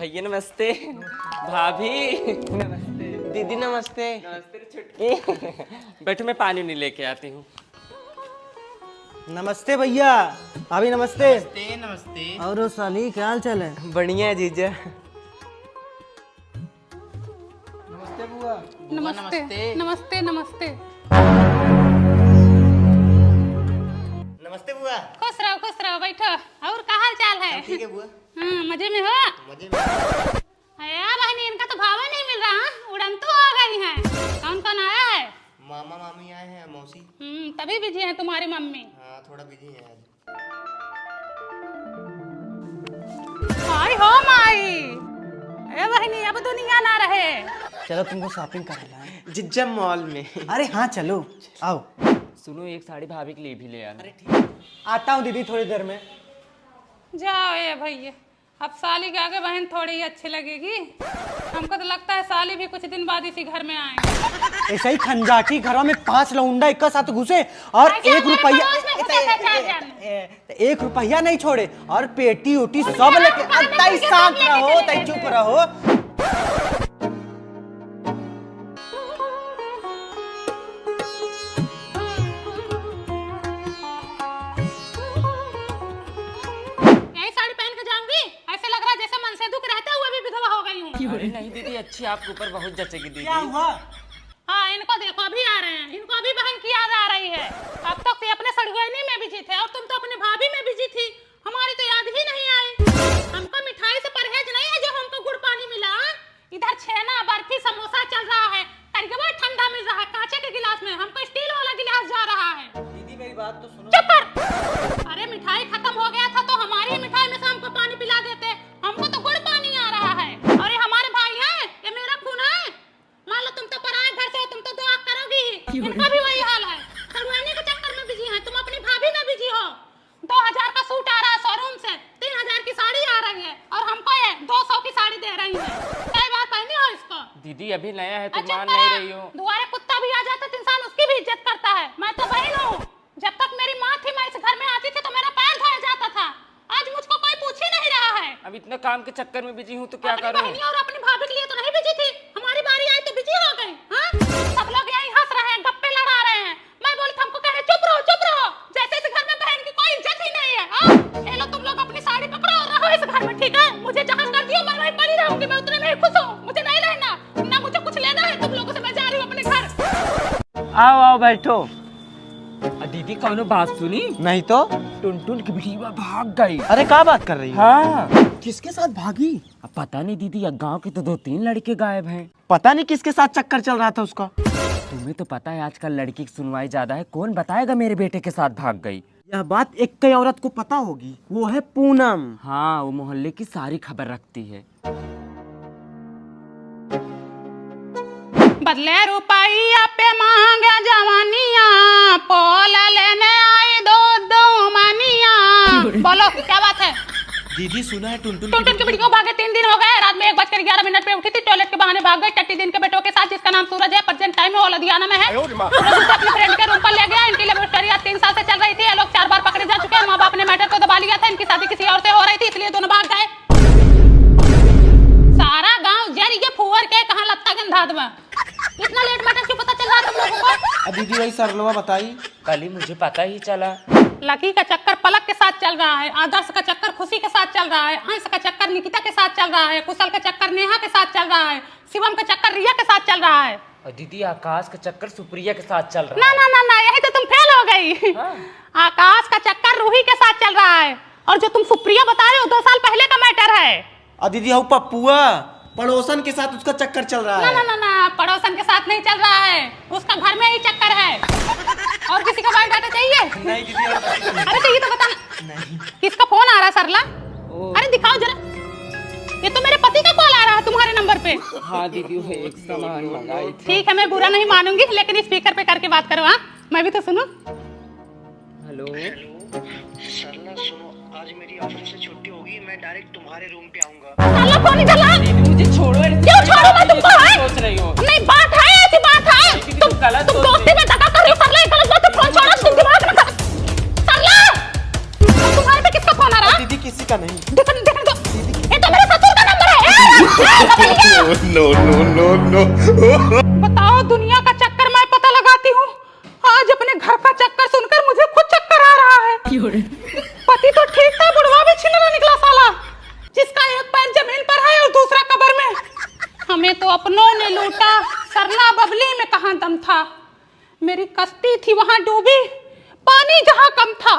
भैया नमस्ते। भाभी नमस्ते। दीदी नमस्ते। नमस्ते छुटकी। बैठो मैं पानी नहीं लेके आती हूँ। नमस्ते भैया। भाभी नमस्ते। नमस्ते नमस्ते। और साली क्या हाल चाल है? बढ़िया है जीजा। नमस्ते बुआ। नमस्ते नमस्ते नमस्ते। नमस्ते बुआ। खुश रहो बैठो। और क्या हाल चाल है? ठीक है बुआ। मजे में हो? मजे में। यार बहनी इनका तो भाव नहीं मिल रहा। उड़न तो हो गई है। कौन कौन आया है? मामा मामी आए हैं, मौसी। तभी बिजी है तुम्हारी मम्मी। हाँ थोड़ा बिजी है आज। आई हो माई। ए बहनी अब दुनिया ना रहे। चलो तुमको शॉपिंग कराना है। जिज्जा मॉल में। अरे हाँ चलो आओ। सुनो एक साड़ी भाभी के लिए भी ले आना। अरे ठीक। आता हूँ दीदी थोड़ी देर में। जाओ ए भैया। अब साली के आगे बहन थोड़ी ही अच्छी लगेगी। हमको तो लगता है साली भी कुछ दिन बाद इसी घर में आएंगे। ऐसा ही खंजाटी घरों में 5 लौंडा एक साथ घुसे और एक रुपया नहीं छोड़े और पेटी उटी सब लेके शांत रहो, चुप रहो। अरे नहीं दीदी अच्छी आपके ऊपर बहुत जचेगी दीदी। क्या हुआ? हाँ इनको देखो अभी आ रहे हैं। इनको अभी बहन की याद आ रही है। अब तक तो अपने सड़गोइनी में बिजी थे और तुम तो अपनी भाभी में बिजी थी। हमारी तो याद ही नहीं आई। हमको मिठाई से परहेज नहीं है जो हमको गुड़ पानी मिला। इधर छेना बर्फी समोसा चल रहा है। तरीके ठंडा मिल रहा है कांचे के गिलास में। हमको स्टील वाला गिलास जा रहा है। दीदी मेरी बात तो सुनो। चुप कर। अरे मिठाई खत्म हो गया था तो हमारी मिठाई में से हमको पानी पिला देते। हमको तो गुड़ पानी आ रहा है। और ये हमारे भाई हैं, ये मेरा खून है। मान लो तुम तो पराए घर से हो, तुम तो दुआ करोगी ही। इनका भी वही हाल है। सड़वाने के चक्कर में बिजी हैं। तुम अपनी भाभी में बिजी हो। 2000 का सूट आ रहा है शोरूम से, 3000 की साड़ी आ रही है और हमको ये 200 की साड़ी दे रही है। कई बार पहनी हो इसको? दीदी अभी नया है तो अच्छा, मान नहीं रही हो। दुआरे कुत्ता भी आ जाता तो इंसान उसकी भी इज्जत करता है। मैं तो बहन हूँ। जब तक मेरी माँ थी मैं इस घर में आती थी तो मेरा पैर धोया जाता था। आज मुझको कोई पूछ ही नहीं रहा है। अब इतना काम के चक्कर में बिजी हूँ तो क्या अपनी करूँ? बहनी और अपनी भाभी के लिए तो नहीं बिजी थी। हमारी बारी आई तो बिजी हो गई। हाँ? सब लोग यहीं हंस रहे हैं, गप्पे लड़ा रहे हैं। मैं बोली तो हमको कह रहे चुप रहो। जैसे इस घर में बहन की कोई इज्जत ही नहीं है। हाँ? ये लो तुम लोग अपनी साड़ी पकड़ो और रहो इस घर में, ठीक है? मुझे जहाँ कर दियो मैं वहीं पड़ी रहूंगी। मैं उतने में ही खुश हूँ। मुझे नहीं रहना ना, मुझे कुछ लेना है तुम लोगों से। मैं जा रही हूँ अपने घर। आओ बैठो। दीदी कौनो बात सुनी? नहीं तो। टुनटुन की बिटिया भाग गई। अरे क्या बात कर रही है? हाँ किसके साथ भागी? अब पता नहीं दीदी, गांव के तो 2-3 लड़के गायब हैं। पता नहीं किसके साथ चक्कर चल रहा था उसका। तुम्हें तो पता है आजकल लड़की की सुनवाई ज्यादा है। कौन बताएगा मेरे बेटे के साथ भाग गई? यह बात एक कई औरत को पता होगी, वो है पूनम। हाँ वो मोहल्ले की सारी खबर रखती है। बदले रुपया पे मांगे जवानिया, पोला लेने आई दो मानिया। बोलो क्या बात है? दीदी सुना है टुनटुन की बेटी को भागे 3 दिन हो गए। रात में 1:11 पे उठी थी। टॉयलेट के बहाने भाग गई। टट्टी दिन के बेटों के साथ जिसका नाम सूरज है। प्रेजेंट टाइम में वो लुधियाना में है। अपनी फ्रेंड के रूम पर ले गया। इनकी लव स्टोरी 3 साल से चल रही थी। ये लोग 4 बार पकड़े जा चुके हैं। माँ बाप ने मैटर को दबा लिया था। इनकी शादी किसी और से हो रही थी इसलिए दोनों भाग गए। सारा गाँव जर ये फुवर के कहाँ लत्ता के धाद में। इतना लेट मैटर क्यों पता चल रहा तुम लोगों को? दीदी वही सरलवा बताई। कल ही मुझे पता ही चला। लकी का चक्कर पलक के साथ चल रहा है। आदर्श का चक्कर खुशी के साथ चल रहा है। अंश का चक्कर निकिता के साथ चल रहा है। कुशल का चक्कर नेहा के साथ चल रहा है। शिवम का चक्कर रिया के साथ चल रहा है। और दीदी आकाश का चक्कर सुप्रिया के साथ चल रहा ना है। ना ना ना यही तो तुम फेल हो गई। हाँ। आकाश का चक्कर रूही के साथ चल रहा है। और जो तुम सुप्रिया बता रहे हो 2 साल पहले का मैटर है। और दीदी हूँ पप्पुआ पड़ोसन के साथ उसका चक्कर चल रहा ना है। ना ना ना पड़ोसन के साथ नहीं चल रहा है। उसका घर में ही चक्कर है। और किसी का बायोडाटा चाहिए? नहीं दीदी अरे चाहिए तो बताना। नहीं। किसका फोन आ रहा है सरला? अरे दिखाओ जरा। ये तो मेरे पति का कॉल आ रहा है तुम्हारे नंबर पे। हाँ दीदी वो एक सामान मंगाई थी। ठीक है मैं बुरा नहीं मानूंगी लेकिन स्पीकर पे करके बात करो। हाँ मैं भी तो सुनूं। हेलो सरला सुनो, आज मेरी ऑफिस से छुट्टी होगी। मैं डायरेक्ट तुम्हारे रूम पे आऊंगा। सरला फोन निकल रहा। दीदी मुझे छोड़ो। क्यों छोड़ो? मैं तुमको है सोच रही हो? नहीं बात है ऐसी बात है। तुम गलत तुम दोस्ती में धक्का कर रही हो। सरला गलत बात। फोन छोड़ो। तुम दिमाग में सरला तुम्हारे पे किसका फोन आ रहा है? दीदी किसी का नहीं। देखो देखो ये तो मेरे ससुर का नंबर है। बताओ, दुनिया का चक्कर मैं पता लगाती हूँ, आज अपने घर का चक्कर सुनकर मुझे खुद चक्कर आ रहा है। पति तो ठीक था, बुढ़वा भी छिनरा निकला साला, जिसका एक पैर जमीन पर है और दूसरा कब्र में। हमें तो अपनों ने लूटा, सरला बबली में कहाँ दम था। मेरी कश्ती थी वहां डूबी, पानी जहां कम था।